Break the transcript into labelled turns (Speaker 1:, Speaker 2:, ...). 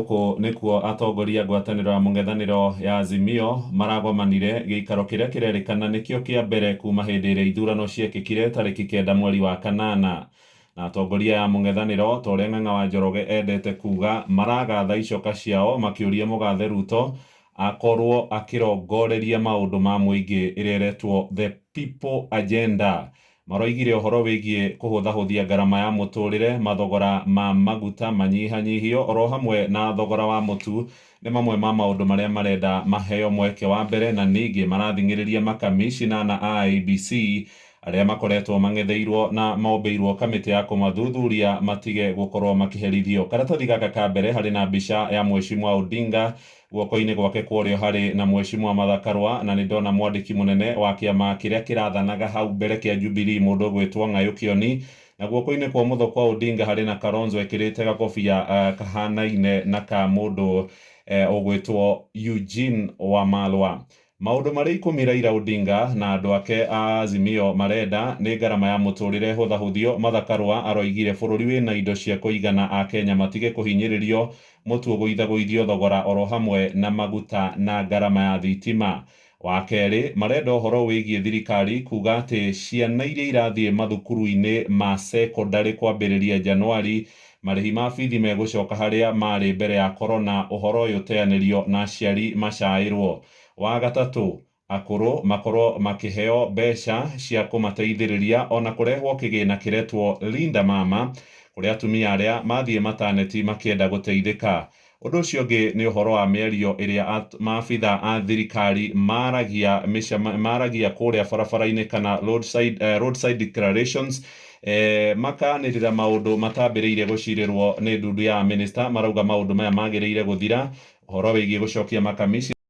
Speaker 1: Gũkũ nĩkuo atongoria ngwatanĩro ya mũng'ethanĩro ya Azimio maragomanire gĩikaro kĩrĩa kĩrerĩkana nĩkĩo kĩa mbere kuma hĩndĩ ĩrĩa ithurano ciekĩkire tarĩki 9 mweri wa kanana. Na atongoria ya mũng'ethanĩro ta ũrĩa Ng'ang'a wa Njoroge endete kuga maragatha icoka ciao makĩũria mũgathe Ruto akorwo akĩrongoreria maũndũ ma mũingĩ ĩrĩa ĩretwo The People Agenda. Maroigire ũhoro wĩgiĩ kũhũthahũthia ngarama ya mũtũrĩre, mathogora ma maguta manyihanyihio, oro hamwe na thogora wa mũtu nĩ mamwe ma maũndũ marĩa marenda maheo mweke wa mbere, na ningĩ marathing'ĩrĩria makamishina na IEBC arĩa makoretwo mang'etheirwo na mombĩirwo kamĩtĩ ya kũmathuthuria matige gũkorwo makĩherithio. Karatathi gaka ka mbere harĩ na mbica ya Mheshimiwa Odinga, guoko-inĩ gwake kwa ũrĩo harĩ na Mheshimiwa Martha Karua, na nĩ ndona mwandĩki mũnene wa kĩama kĩrĩa kĩrathanaga hau mbere kĩa Jubilee, mũndũ ũgwĩtwo Ng'ayũ Kĩoni, na guoko-inĩ kwa ũmotho kwa Odinga harĩ na Kalonzo ekĩrĩte gakobia kahanaine na ka mũndũ ũgwĩtwo Eugene Wamalwa. Maũndũ marĩa 10 Raila Odinga na andũ ake a Azimio marenda nĩ ngarama ya mũtũrĩre hũthahũthio. Martha Karua aroigire bũrũri wĩna indo cia kũigana, Akenya matige kũhinyĩrĩrio, mũtu ũgũithagũithio thogora, oro hamwe na maguta na ngarama ya thitima. Wa kerĩ, marenda ũhoro wĩgiĩ thirikari kuga atĩ ciana iria irathiĩ mathukuru-inĩ ma secondary kwambĩrĩria Januari, marĩhi ma bithi megũcoka harĩa marĩ mbere ya korona, ũhoro ũyũ ũteanĩrio na aciari macaĩrwo. Wa gatatũ, akũrũ makorwo makĩheo mbeca cia kũmateithĩrĩria, ona kũrehwo kĩgĩna kĩretwo Linda Mama, kũrĩa atumia arĩa mathiĩ mataneti makĩenda gũteithĩka. Ũndũ ũcio ũngĩ nĩ ũhoro wa mĩario ĩrĩa maabitha a thirikari maragia kũrĩa barabara-inĩ kana roadside declarations, makanĩrĩra maũndũ matambĩrĩire gũcirĩrwo nĩ ndundu ya minister. Marauga maũndũ maya magĩrĩire gũthira, ũhoro wĩgiĩ gũcokia makamishina